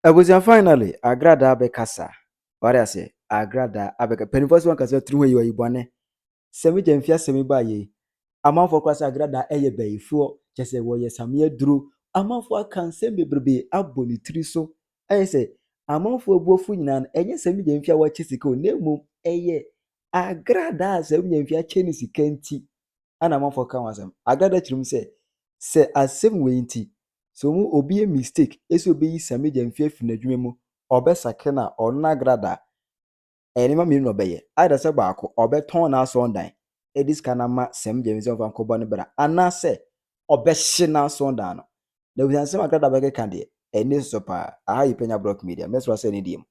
Abusia finally Agradaa bekasa. What I say? Agradaa abeka. Penifos one kasa through you ibone. Sammy Gyamfi asemi ba ye. Amanfo kwasa Agradaa eye bayifo. Chese wo ye samye duru. Amanfo akanse bebrebe aboni tiri so. Aye say amanfo abuofu nyina enye Sammy Gyamfi a wache sika onemu eye Agradaa Sammy Gyamfi ache ni sika nti. Ana amanfo kan wasem. Agradaa chirum se asem we nti. So mu obi a mistake esi obi yi Sammy Gyamfi afi n'adwuma mu obesake na onna Agradaa enema mi no beye aida se baako obeton na so ndan edis kana ma Sammy Gyamfi of ankobo ne bra ana se obehye na so ndan no na wi Sammy Agradaa bege kan de eni so pa aha yi Penyah block media mesro se ne dim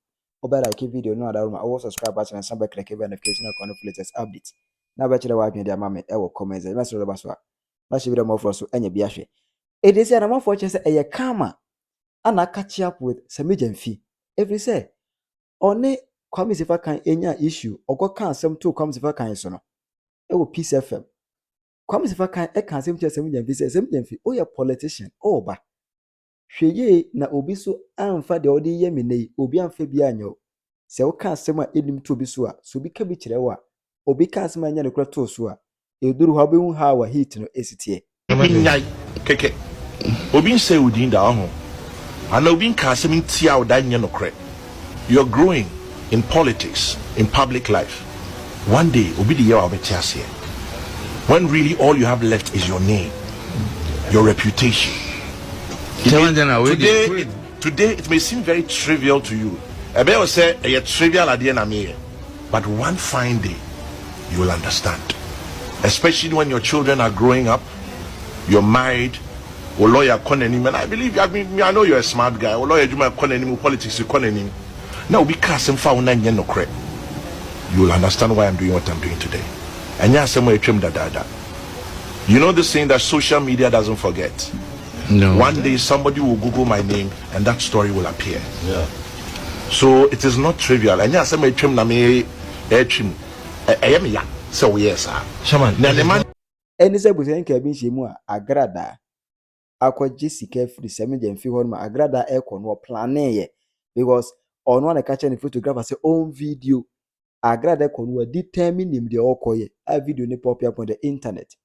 oba like video no adaruma o subscribe button and samba click notification icon for latest updates na ba kire wa adwen de ama me e wo comment mesro de baso na she video mo for so enya bi ahwe. It is an amount for chance a kama and catch up with Sammy Gyamfi. Every say only comes if I can any issue or go can some two comes if I can so no. It will Peace FM. Comes if I can seem to Sammy Gyamfi say Sammy Gyamfi oh a politician oh ba. Sheye na obi so amfa de odi ye menei obi amfa bi anyo. Se o kan sema enim to bi so a so bi ka bi kire wa obi kan sema nya ne kura to so a eduru ha be hu ha wa heat no esitie. Keke Obin say within the home. And Obin Kasim Tia Daniel Nokre. You're growing in politics, in public life. One day, Obi the year here. When really all you have left is your name, your reputation. Today it may seem very trivial to you. I will say a trivial at the end of me. But one fine day, you will understand. Especially when your children are growing up, you're married, or lawyer Konenim, and I believe I know you're a smart guy, or lawyer Juma Konenim, politics Konenim. Now because I'm found no credit. You will understand why I'm doing what I'm doing today. And yeah, somewhere dada. You know the saying that social media doesn't forget. No. One day somebody will Google my name and that story will appear. Yeah. So it is not trivial. And yeah, somewhere trim na me so yes, Shaman. Now the man Eni se busen ka bi nhyiemu a Agradaa akwaje sika free Sammy Gyamfi ho ma Agradaa ekọ no plan ye because ono na ka che ne photographer say on video Agradaa ekọ no determine him de okoye a video ne pop up on the internet.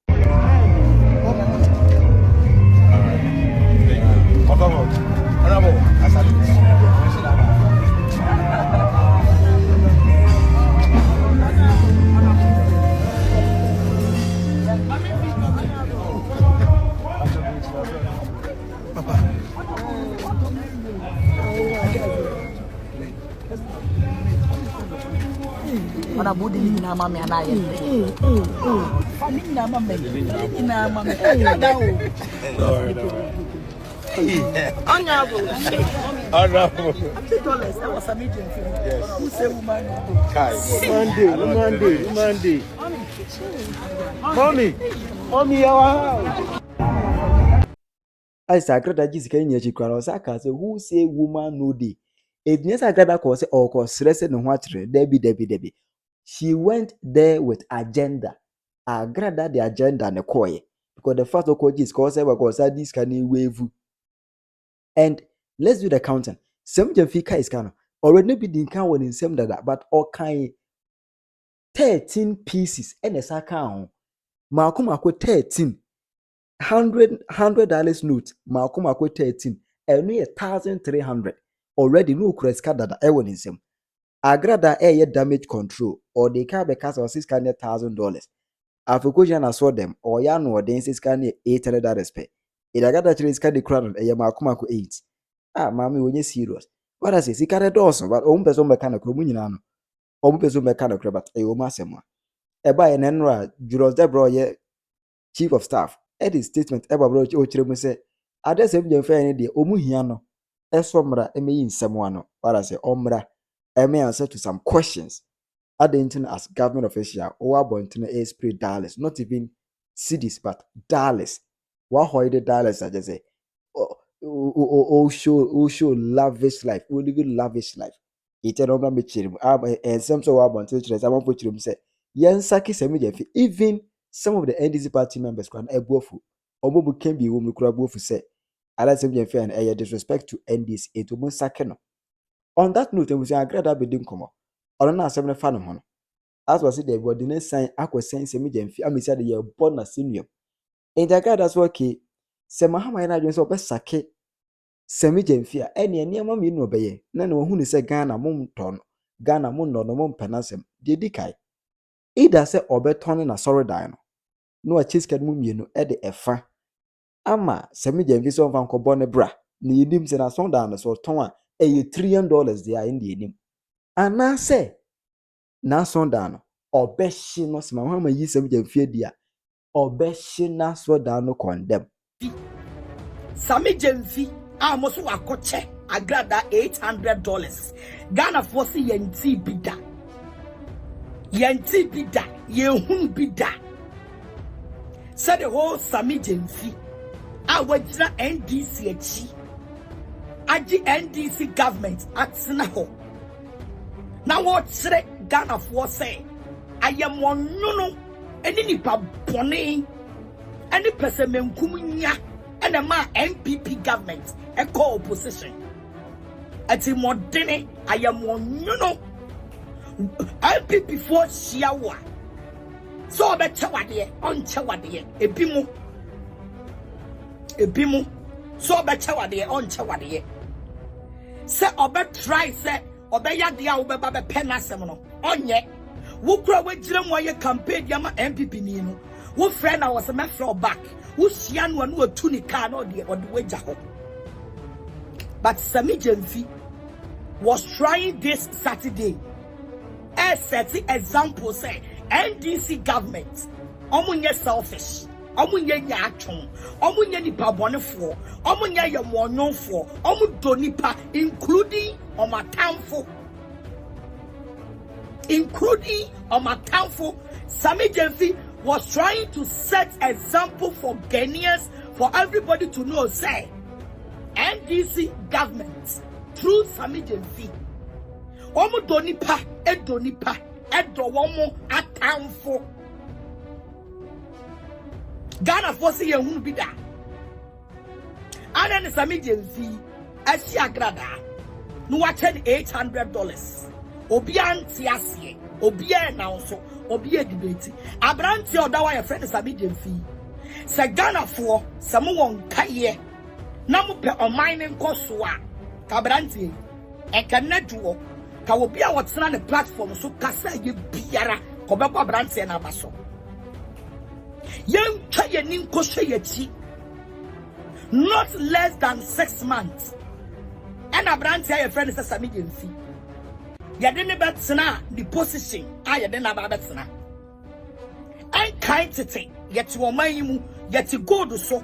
Ona budi ni na mama anaye. Family na mama. Ni na mama. Dawo. Honorable. Honorable. $50. That was Sammy Gyamfi. Yes. Who say woman? Monday. Mommy, our house. I say Agradaa jisika nyachi kwara o saka say who say woman no dey. Ednyesa Agradaa ko say o ko stress no ho akyere debi. She went there with agenda. Agradaa the agenda ne koye because the first okoji is cause say this can wave. And let's do the counting. Sammy Gyamfi ka is kind already be the can one in same dada but all kind 13 pieces and a saka on. Mako 13 $100 note. Mako 13 and we 1,300 already no kreska dada ewan in same. Agradaa air damage control or they can be cast or $600,000. Afukujana na saw them or yan or dances can $800 pay. It Agradaa actually is kind of crown a Mako 8. Mommy, when you serious. What I say, see, carry doors, but own person mechanical munano. Own person mechanical, but a womasema. A by an enra, Juros Debro, chief of staff. Eddie statement ever broach Ochiremu say, I just have your fair idea, Omuhiano. Esomra, eme in someone, what I say, Omra, may answer to some questions. Adentin as government official, or Bontina esprit dollars, not even cities, but dollars. What hoided dollars, I just say. Show lavish life. We live in lavish life. It don't me chirim. And some so about to someone put him say, Yan Saki Sammy Gyamfi. Even some of the NDC party members can ebuofu. Omobu can be woman crabuofu say. ala Sammy Gyamfi and a disrespect to NDC it will sakeno. On that note, we say Agradaa be dim komo. Or na asem ne fa no ho no. As was it the ordinance sign akwa sign Sammy Gyamfi amisa de ye born na senior. In the Agrada's okay, se Mahama na adwen so be sake Sammy Gyamfi a ene niam mi no be ye. Na no hu ni se Ghana mom ton. Ghana mom no mom penasem. De dikai. Ida se obeton na sorry dan no. No a chase kad mu mienu e de efa. Ama Sammy Gyamfi so mfa nkobɔ ne bra. Na yedim se na son dan so ton a $1 trillion there in the enim. Ana se na son dan no obehye no se Mahama yi Sammy Gyamfi dia. Obehye na so dan no condemn. Sammy Gyamfi amoso wakoche Agradaa $800. Ghana for si yenti bida. Yenti bida, yehun bida. Said the whole Sammy Gyamfi awajira NDC echi. Aji NDC government atsena ho. Na what say Ghana for say I am one no any nipa bone any person menkumunya and a ma MPP government a co-opposition. At the modern I am one no MPP for Shiawa. So be chawade on chawade ebimu so be chawade on chawade. Say obe try say obe ya dia obe ba be penasem no onye wo kura we gire mo ye campaign dia ma MPP ni no wo friend na was me flow back wo hia no no atu ni car no de wagya ho. But Sammy Gyamfi was trying this Saturday as set example say NDC government omunye selfish omunye nyatwon omunye nipa bonefo omunye yemonyonfo omudo nipa including omatamfo Sammy Gyamfi was trying to set example for Ghanaians, for everybody to know say NDC government through Sammy Gyamfi omudo nipa edonipa edowomo atamfo Ghana for say yehun bida and then Sammy Gyamfi asi Agradaa no watch $800 obi anti asie obi na so obi debate abranti odawa your friend Sammy Gyamfi se Ghana for some won kaye na mo pe omining koso a abranti e kan na duo ka obi a wotsena ne platform so kasa ye biara ko be kwa abranti na abaso yen twa ye nin koso ye chi not less than 6 months and abranti your friend Sammy Gyamfi yade ne betsena the position yade na ba betsena and kind tete yet wo mayimu yet gold so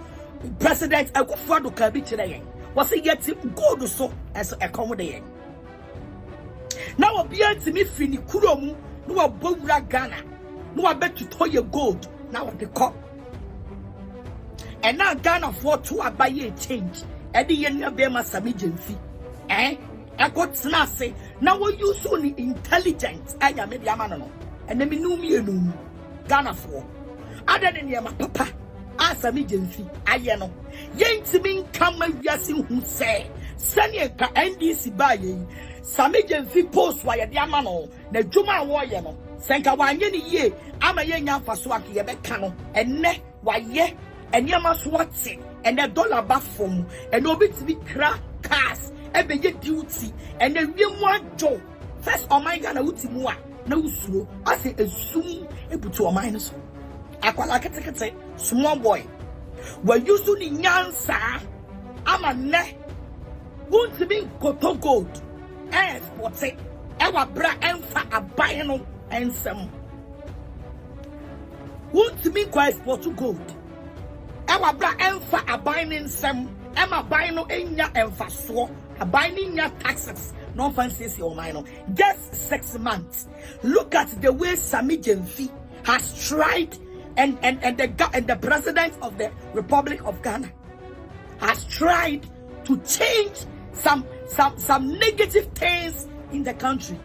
president Akufo-Addo ka bi kire yen was yet gold so as accommodate now obi antimi fini kuromu no wabowura Ghana no wabetu toye gold now the cup and now Ghana for to abaye change edi yen be ma Sammy Gyamfi I got snazzy. Now we use only intelligence. I am media man and then me no Ghana for. Other than your papa, Sammy Gyamfi, I know. Yank mean come and yasin who say, Sanya NDC baye. Sammy Gyamfi post why a diamano, the Juma warrior. Sanka one ye, I'm a young Faswaki Yabekano, and ne, why ye, and Yama Swatsi, and $1 bath from, and no bit to be crack cars. Ebe ye duty and then we want job first on my Ghana uti mua na usuro ase esum ebutu o minus akwala ketekete small boy we use ni nyansa ama ne won't be koto gold export e wa bra emfa aban no ensem won't be kwa export gold e wa bra emfa aban ensem ema aban no enya emfa so binding your taxes, no fancy or minor. Just 6 months. Look at the way Sammy Gyamfi has tried, and the president of the Republic of Ghana has tried to change some negative things in the country.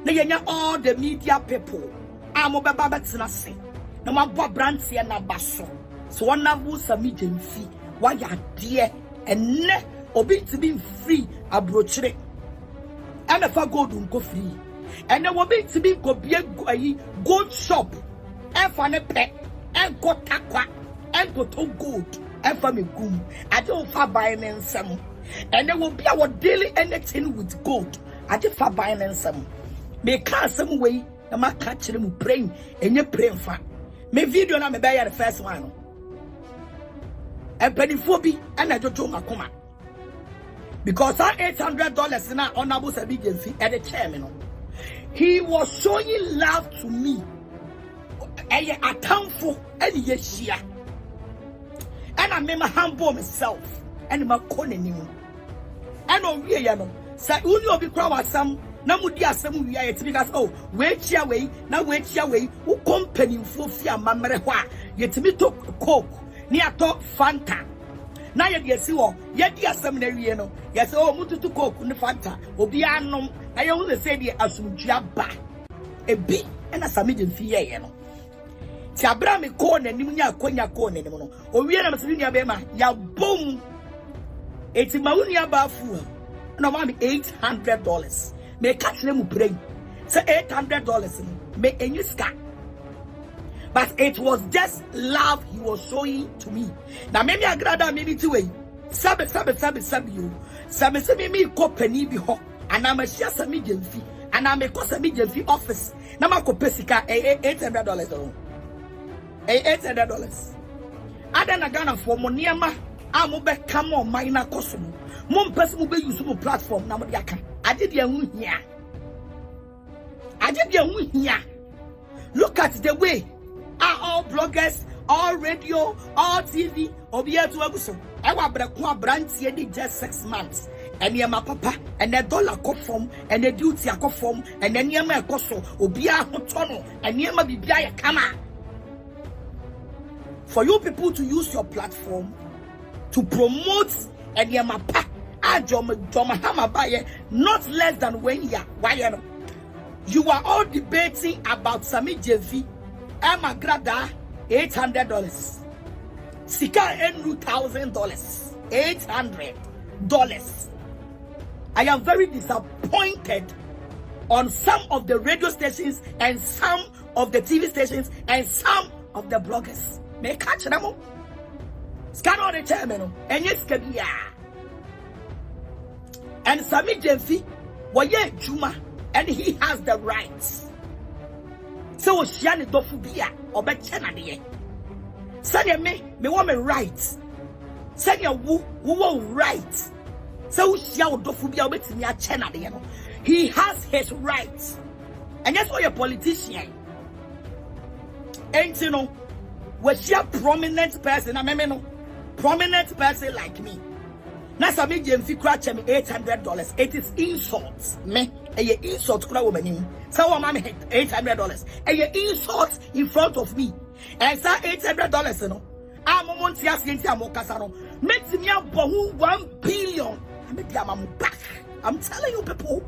Now all the media people, I'm over Babatsnasi. No man bought brands here na basso. So one of Sammy Gyamfi, why you dear and ne obi to be free abrochire and if I go to go free and then obi to be go be a gold shop and for ne pet and go takwa and go to gold and for me gum I don't for buying some and there will be our daily anything with gold I just for buying some me can't some way na ma catch them praying and you praying for me video na me buy the first one and pennyphobia and I don't do my command because that $800 now honorable Sammy Gyamfi at the chairman he was showing love to me and a town for any year and I made my humble myself and my calling and on we know say only be crowd some na mudi asem wi ayet because oh wait your way na wait your way who company for fear mamre ho a yetimi to coke ni ato fanta na ye de si wo ye di asem na wie no ye say oh mututu coke ni fanta obi anom na ye hu say de asumdua ba ebi na Sammy Gyamfi ye no ti abra me ko na nim nya akonya ko na nim no o wie na mesini nya be ma ya bom eti mawuni abafu no ma me $800 me catch them pray say $800 me any scar but it was just love he was showing to me now maybe Agradaa maybe two way sabe you sabe me company bi ho and I'm a share Sammy Gyamfi and I'm a Sammy Gyamfi office na ma ko pesika $800 $800 adana Ghana for moniema amu be come on minor kosumu mom person mu be use mo platform na mo de aka ade de hu hia look at the way all bloggers all radio all TV obiya to aguso e wa breko abrantie dey just 6 months and my papa and the dollar come from and the duty come from and then yema e koso obiya hotono and yema bibia ya kama for you people to use your platform to promote and yema pa John Mahama buy not less than 1 year. Why you are all debating about Sammy Gyamfi and Agradaa $800. Sika $1,000. $800. I am very disappointed on some of the radio stations and some of the TV stations and some of the bloggers. May catch them all. Scan on the chairman and yes, and Sammy Gyamfi waye juma and he has the rights so shiani dofubia obechena de say me want me rights say wo right so shia dofubia obetimi a chena de no he has his rights and yes all your politician ain't you know was she a prominent person no prominent person like me na Sammy Gyamfi crash me $800. It is insults. Me, a insult kura woman. So woman $800. A insult in front of me. And say $800 no. I'm on tiasi amokasano. Make me a bohu 1 billion. I make them back. I'm telling you people.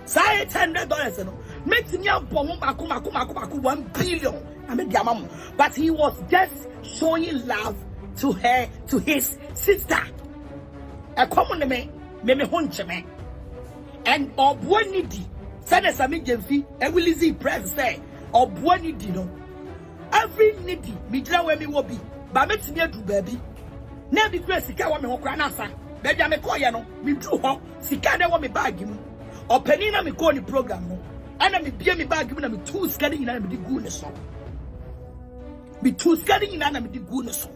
Say $800 no. Make me a bohu maku 1 billion. I make them. But he was just showing love to her, to his sister. A common me hunch me and obwanidi said Sammy Gyamfi and will easy press say obwanidi no every needy me jira we me wo bi ba metimi adu baby na bi kura sika wo me ho kura na sa baby me call ye no me dru ho sika de wo me bag mu opani na me call ni program no ana me bia me bag mu na me two sika ni na me di gu ne so me two sika ni na me di gu ne so.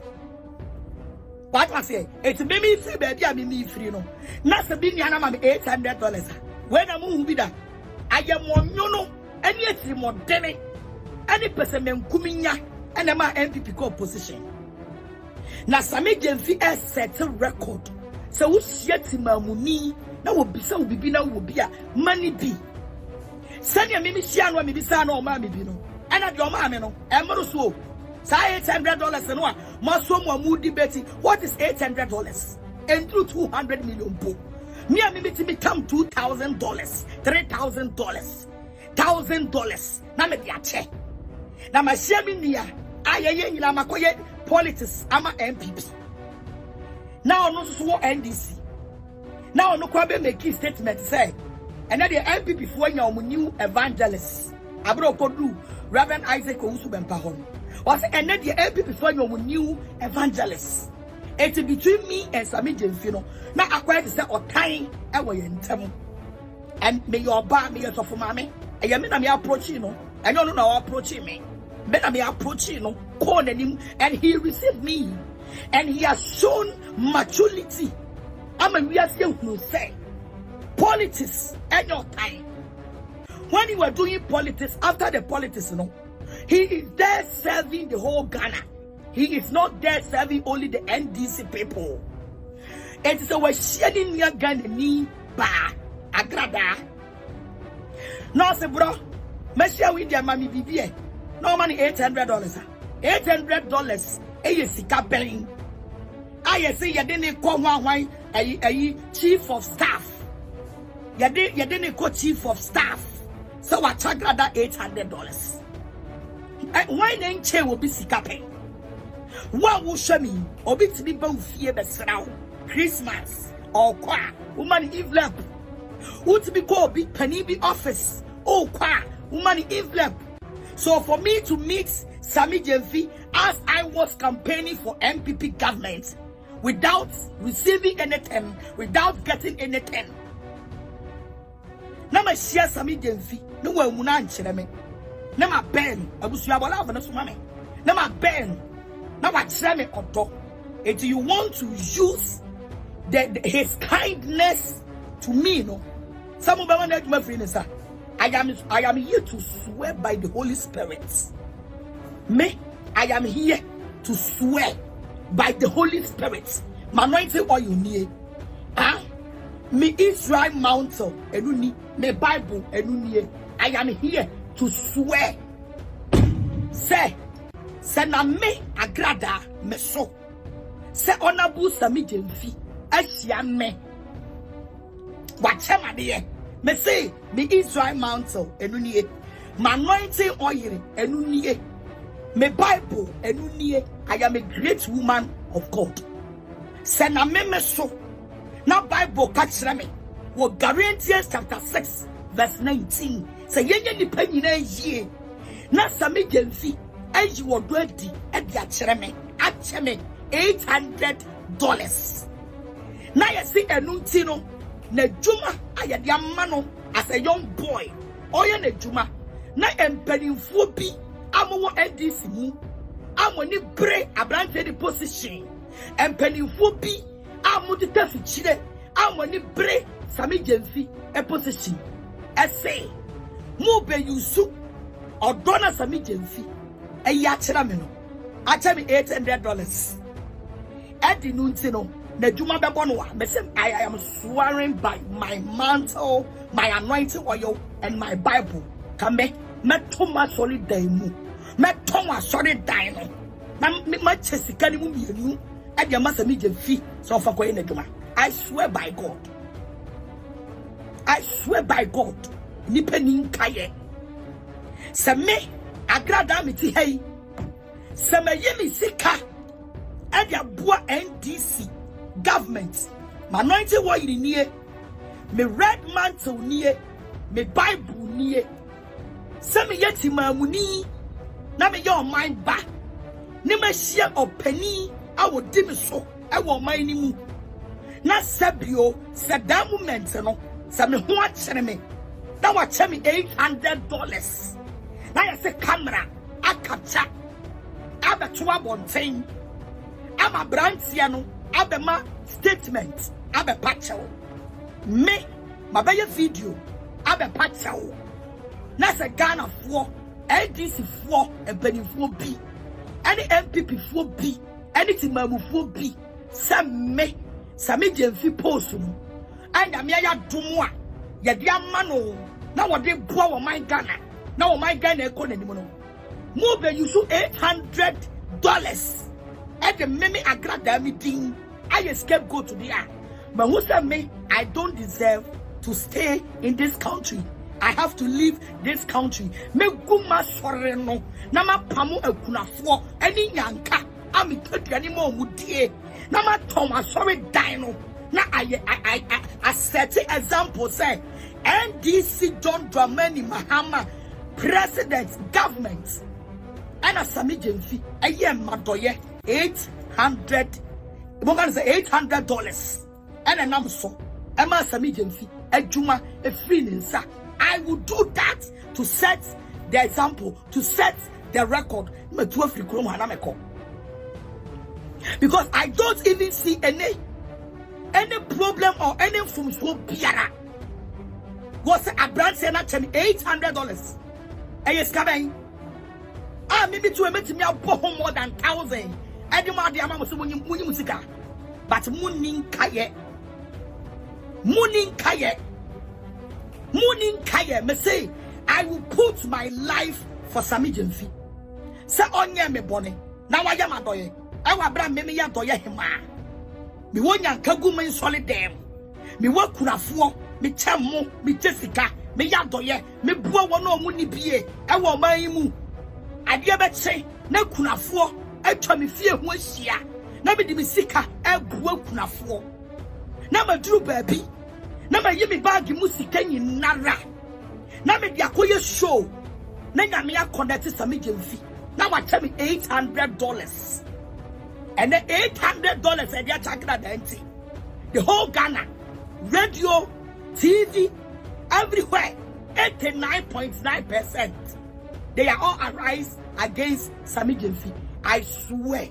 What I say? It's me free, baby. I'm me free no. Nasa bini anama me $800. When I'm who be that, I am one no. Any yet more demi. Any person me kuminya and I'm MPP co-position. Na Sammy Gyamfi has set a record. So who shit him money? Now will be some be now will be a money be. Send your mimi shian wa mi bisa no ma mi bi no. And at your mammy no. I'm so. Say $800 and one. Masomo mu debate. What is $800? And through 200 million po. Me and me become $2,000, $3,000, $1,000. Na me dia che. Na ma share me nia. Aye na makoye politics ama MPP. Now no so NDC. Now no kwabe make statement say. And then the MPP for your new evangelists. Abro Kodu, Reverend Isaac Owusu Bempahon. Was and then the MPP for your new evangelists. It's between me and Sammy Gyamfi. Now acquired to say or time away in Temu. And may your bar me as of mommy. And you mean me approaching no. I don't know approaching me. But me approaching no. Calling him and he received me. And he has shown maturity. I'm a real who say politics at your time. When you were doing politics, after the politics, he is there serving the whole Ghana. He is not there serving only the NDC people. It is a sharing near Ghana ni ba Agradaa. No, say bro, me share with their mommy BBA. No money $800. $800. Eye sika bang. I say you didn't call one chief of staff. You didn't call chief of staff. So I charge that $800. Why then chair will be sika pay? What will show me? Obi to be both fear the Christmas or qua woman envelope. Would be called big penny be office. Oh qua woman envelope. So for me to meet Sammy Gyamfi as I was campaigning for MPP government without receiving anything, without getting anything. Now my share Sammy Gyamfi, no one will answer me. Now my Ben, I was your love and mommy. Now my Ben, now I try me on top. If you want to use his kindness to me, no. Some of my friends, I am here to swear by the Holy Spirit. Me, I am here to swear by the Holy Spirit. My anointing oil near. Me Israel mountain, enuni, me Bible, enuni. I am here to swear. Say na me Agradaa me so. Say honorable Sammy Gyamfi, Asia me. Watch my dear. Me say me Israel mountain, enuni. My anointing oil, enuni. Me Bible, enuni. I am a great woman of God. Say na me so. Now Bible catch me. What Galatians chapter 6 verse 19. Say yenye ni Penyah ye. Na Sammy Gyamfi as you already at the acheme $800. Now you see a nuntino na juma ayadiamano as a young boy. Oya na juma na empenifo bi amowo NDC mu amoni bre abrante the position empenifo bi amudi tafichire amoni bre Sammy Gyamfi a position essay mu be yusu odona Sammy Gyamfi e ya kira me no acha me $800 edi nuntino na juma bebo no me say I am swearing by my mantle, my anointing oil and my Bible. Kame me toma solid daimu me toma solid dino na me chesika ni mu mienu e de ma Sammy Gyamfi so fa koye na juma. I swear by God, I swear by God, nipa ni nkaye se me Agradaa me ti hey se me ye mi sika e de aboa NDC government. My anointing oil near me red mantle near me Bible near se me yeti mamuni na me your mind back ni me share openi I will dim so I will mind mu na sabio se that moment no se me ho achere me na wa che me $800 na ya se camera a capture abeto abonten ama brantia no abema statement abe pacho me mabaya video abe pacho na se Ghana for NDC for empanifo bi any MPP for bi any timamu for bi me Sammy Gyamfi post no anya me ya domo a ye de amano na wo de boa wo man Ghana na wo man Ghana economy no mo be use $800 at the meme Agradaa meeting. I escape go to the air. But who said me? I don't deserve to stay in this country. I have to leave this country. Me guma soreno. Nama pamu ekunafo. Any nyanka. I'm taking more mudie. Now my Thomas sorry dino. Now I set an example say NDC John Mahama president government and a Sammy Gyamfi a year madoye $800. We're gonna say $800 and a number so Emma Sammy Gyamfi a juma a free. I will do that to set the example, to set the record. Because I don't even see any problem or any from so biara. Was a brand saying actually $800? And yes, coming. Maybe to admit me more than 1,000. I demand the amount of musica. But Mooning Kaye. Me say, I will put my life for Sammy Gyamfi. Say onye me bone. Now I am a doye. I will bring me ya doye hima. Me wonya kagu me solid dem. Me work kunafo. Me chemo. Me Jessica. Me ya doye. Me bua wano muni biye. I will buy mu. I dear bet say, ne kunafo. I try me fear one shia. Na me di misika. I bua kunafo. Na me drew baby. Na me yemi bag musika ni nara. Na me diakoye show. Na nyame connect Sammy Gyamfi. Now I tell me $800. And the $800 and they're talking about the whole Ghana, radio, TV, everywhere, 89.9%. They are all arise against Sammy Gyamfi. I swear.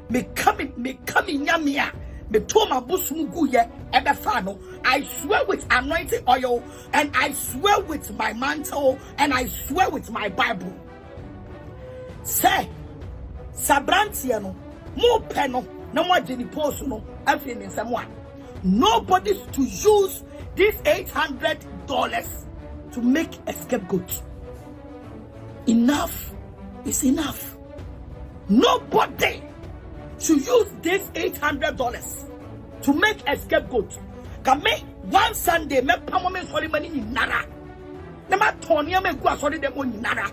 Me coming yamia. Me toma busumuguye ebefano. I swear with anointing oil, and I swear with my mantle, and I swear with my Bible. Say, Sabrantiano, more penal, no more Jenny Posuno, everything in someone. Nobody to use this $800 to make a scapegoat. Enough is enough. Nobody should use this $800 to make a scapegoat. Can make one Sunday, make Pamame sorry money in Nara. Nema Tonya me go sorry them on Nara.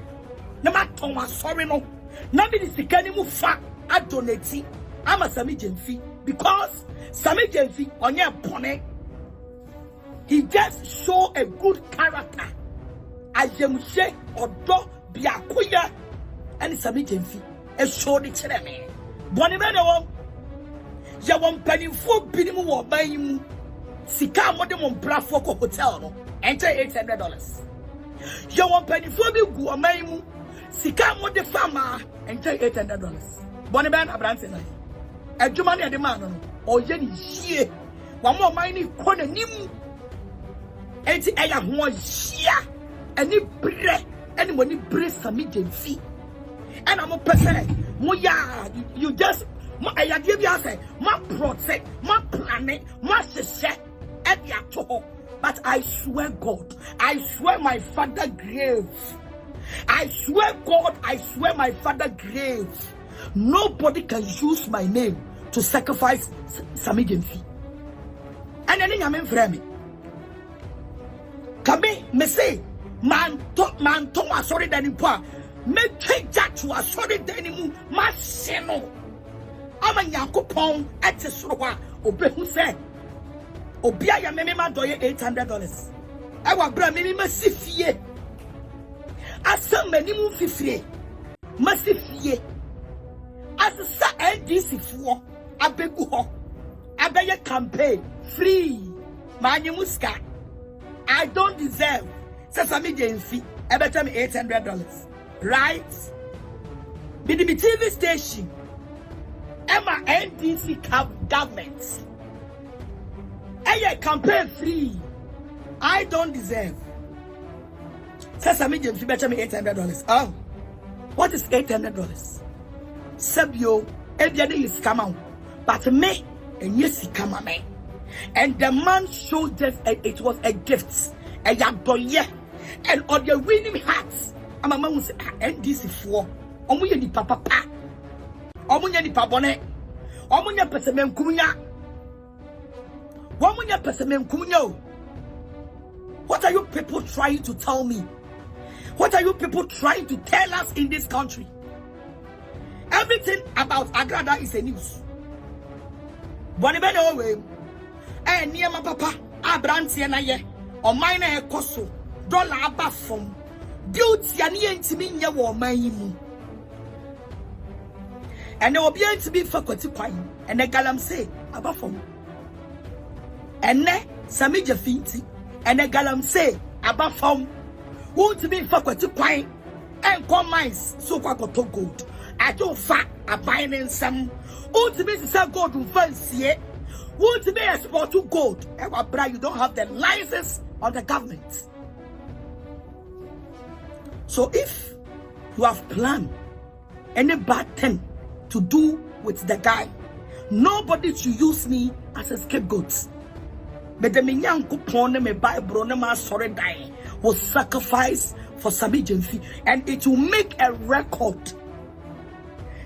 Nema Thomas sorry no. Nami is the Kanimu fa a donate. I'm a Sammy Gyamfi because Sammy Gyamfi on your pony. He just show a good character. As you say, or do be a queer and Sammy Gyamfi. A show the children. Bonimeno, ya won penny for bidding or buying Sika modem on Brafoko Hotel, no, enter $800. Ya won penny for the Guamamu Sika modem farmer, enter $800. Boniban Abranson, a Germany at the man, or Jenny Shea, one more mining corner nim. Eti Ayɛhu share any bread, anyone bread Sammy Gyamfi. And I'm a person. You just I give you say my protect, my planet, my success at your toe. But I swear God, I swear my father grave. I swear God, I swear my father grave. Nobody can use my name to sacrifice Sammy Gyamfi. And then I'm in frame. Come me say man to sorry than in poor. Make take that to a sorry than my seno. I'm a Yakupon at the Sroa, Obe who said, Obia Yamema doye $800. I will bring me massifie. As some many move free. Massifie. As a sa NDC for a big I beg a campaign free. Manyamuska. I don't deserve Sammy Gyamfi. I better me $800. Right? Be the TV station. Emma NDC government. A campaign free. I don't deserve. Sammy Gyamfi better me $800. Oh, what is $800? Sabio, every is come out, but me and yes, he come on me. And the man showed us it was a gift, a yaboye, and on the winning hats. I'm a man who said, NDC for Omuya di papa, Omuya di pabone, Omuya Pesamem Kunya, Omuya Pesamem Kunyo. What are you people trying to tell me? What are you people trying to tell us in this country? everything about Agradaa is a news. Bonibene owe. Near my papa, Abranti and I, or mine a coso, dollar above from duty and yen to me in your woman. And there will be to be faculty quine, and the galam say above from. And ne Sammy Gyamfi, and the galam say above from. Won't be faculty quine, and come mines so quite gold. I don't fat a buying some. Won't be sell gold to fancy. Won't be export to gold. You don't have the license of the government. So if you have planned any bad thing to do with the guy, nobody should use me as a scapegoat. But the minyan kupon me Bible ma sorry die will sacrifice for Sammy Gyamfi, and it will make a record.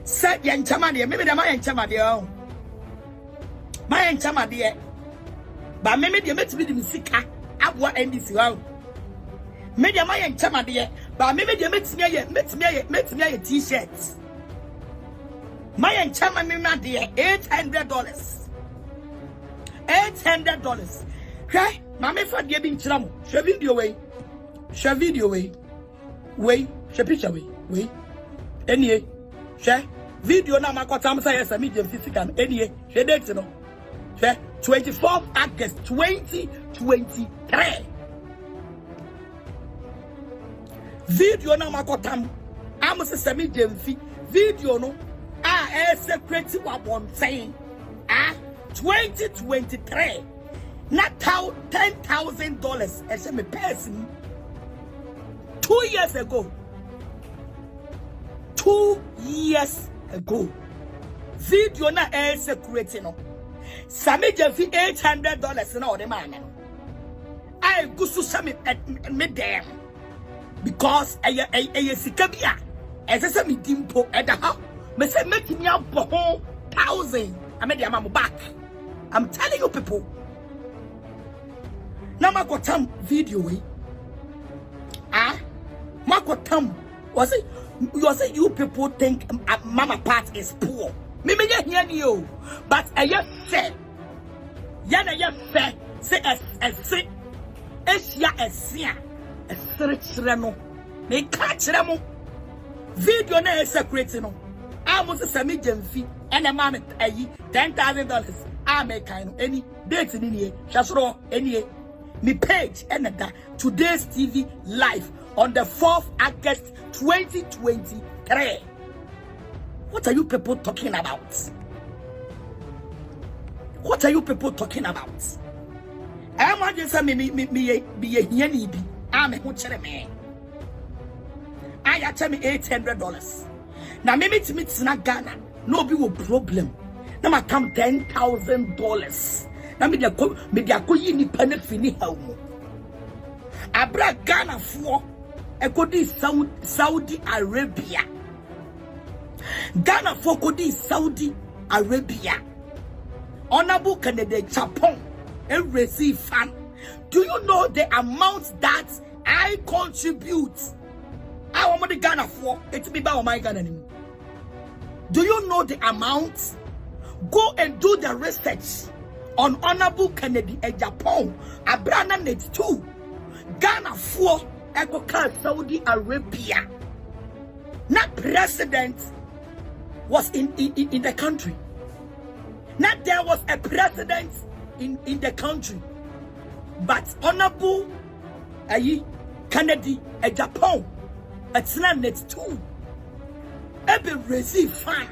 Said yan chamadi, maybe the man chamadi. My chamadi, but maybe the met me the musica at what NDC. Maybe my chamadi, but maybe the met me a t-shirt. My chamadi, dear, $800. $800. Okay, Mamma for giving trouble. Show video way. Show video way. Way. Show picture way. Way. Any. Share video now. My time say Sammy Gyamfi. Any. Share date no. Share 24th August 2023. Video now. My time. I'm say Sammy Gyamfi. Video no. Secret one thing. 2023. Not how $10,000 as a person 2 years ago. 2 years ago. Video na secret no. Sammy Gyamfi $800 na the man. I go to Sammy me them because I sikabia. As I say me dimpo at the house. Me say make me up 1,000. I made the mama back. I'm telling you people. Now I got some video. Makotam was it? You say you people think mama part is poor. Me hear you, but I just said, yana just said, say a no. They catch them. Video na secret no. I must Sammy Gyamfi and a man $10,000. I make kind of any dates in here. Shasro any me page and that today's TV live on the 4th August 2023. What are you people talking about? What are you people talking about? I want to say me I'm a huncher man. I tell me $800. Now maybe to me not Ghana, no be a problem. Now I come $10,000. Now me dia ko yi ni pane fini hawo. Abra Ghana for e go di Saudi Arabia. Ghana for go di Saudi Arabia. Honorable Canada Japan and receive fan. Do you know the amount that I contribute? I want the Ghana for it be by my Ghana anymore. Do you know the amount? Go and do the research on Honorable Kennedy and Japan. Abrana net 2. Ghana for Ecocal Saudi Arabia. Not president was in the country. Not there was a president in the country. But Honorable Kennedy and Japan. It's not net 2. Ebe receive fan.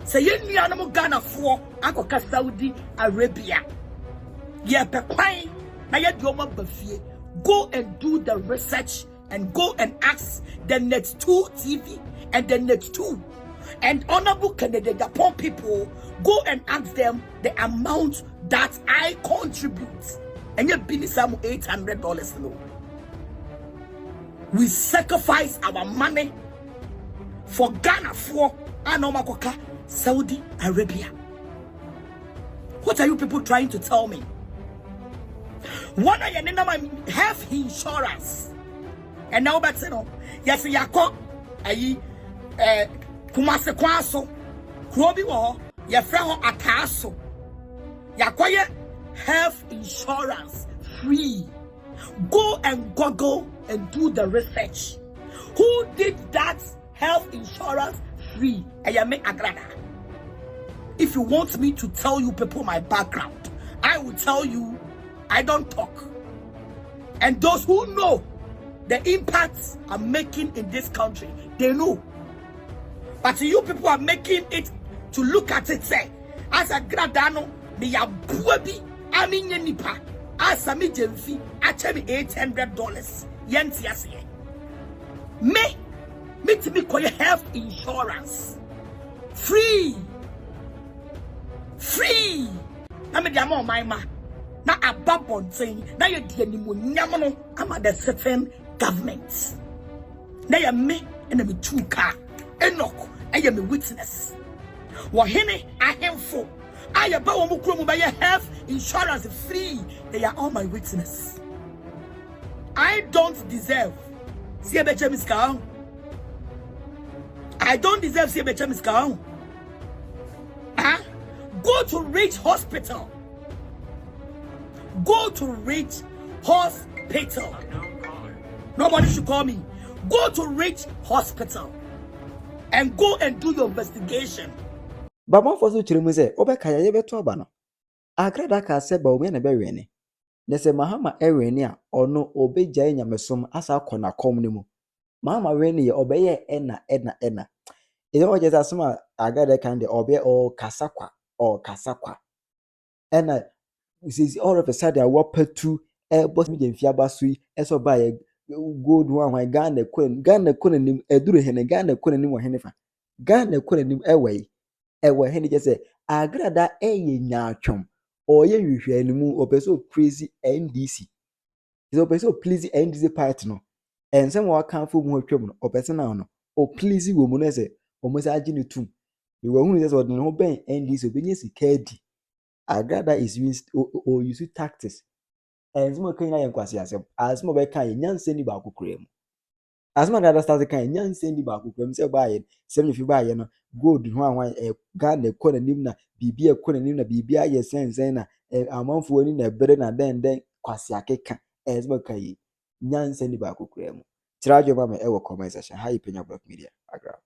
Say you animal Ghana for Akoka Saudi Arabia. Yeah, Pekwai. Now you do my buffet. Go and do the research and go and ask the Net 2 TV and the Net 2 and Honorable Canada Japan people. Go and ask them the amount that I contribute. And you be some $800 low. We sacrifice our money for Ghana for Anomakoka, Saudi Arabia. What are you people trying to tell me? One of your health insurance. And now but you know, yes, you call Kumase kwaso. Krobi wo. Ye freho akaso. Yakoye health insurance free. Go and Google and do the research. Who did that health insurance free? Ayame Agradaa. If you want me to tell you people my background, I will tell you I don't talk. And those who know the impacts I'm making in this country, they know. But you people are making it to look at it, say, as a gradano, me ya buabi, aminye nipa, as Sammy Gyamfi, actually $800. Yenti asiye. Me to me call your health insurance. Free. Na me diamo my ma. Na ababon saying, na ye diani mo nyamono, I'm at the certain government. Na ya me, and me two car. Enoch, I am a witness. Wahine, I am for. I am about to buy health insurance free. They are all my witness. I don't deserve. I don't deserve CBHM. Huh? Go to Rich Hospital. Go to Rich Hospital. Nobody should call me. Go to Rich Hospital and go and do your investigation. Baba for so chirimu se obeka ya yebeto aba no. Agradaa ka se ba omi na be wene. Ne se Mahama ewene a ono obegya nyamesom asa akona kom ne mu. Mahama wene ye obeye ena. Ene oje asoma Agradaa kan de obe o kasakwa ena is all of a sudden I walk to boss me Gyamfi abasui eso ba ye gold one Ghana kwen nim eduru hene Ghana kwen nim wo hene fa Ghana kwen nim ewe hene je se Agradaa eye nyaatwom oye hwehwe animu opeso crazy NDC is opeso please NDC party no ensem wa kanfo mu hwetwem no opese na no o please wo mu no se omosa agi ne tum we wo hunu se odene ho ben NDC obenye sika adi Agradaa is used or use tactics and some kan yan kwase asem asem be kan nyanse ni ba kokura mu asem Agradaa start kan nyanse ni ba kokura mu se ba ye sem fi ba ye no gold ho anwan Ghana kona nim na bibi kona nim na bibi aye sensen na amanfo ni na bere na den kwase akeka asem kan nyanse ni ba kokura mu tirajo ba me e wo comment section hi Penyah Media Agradaa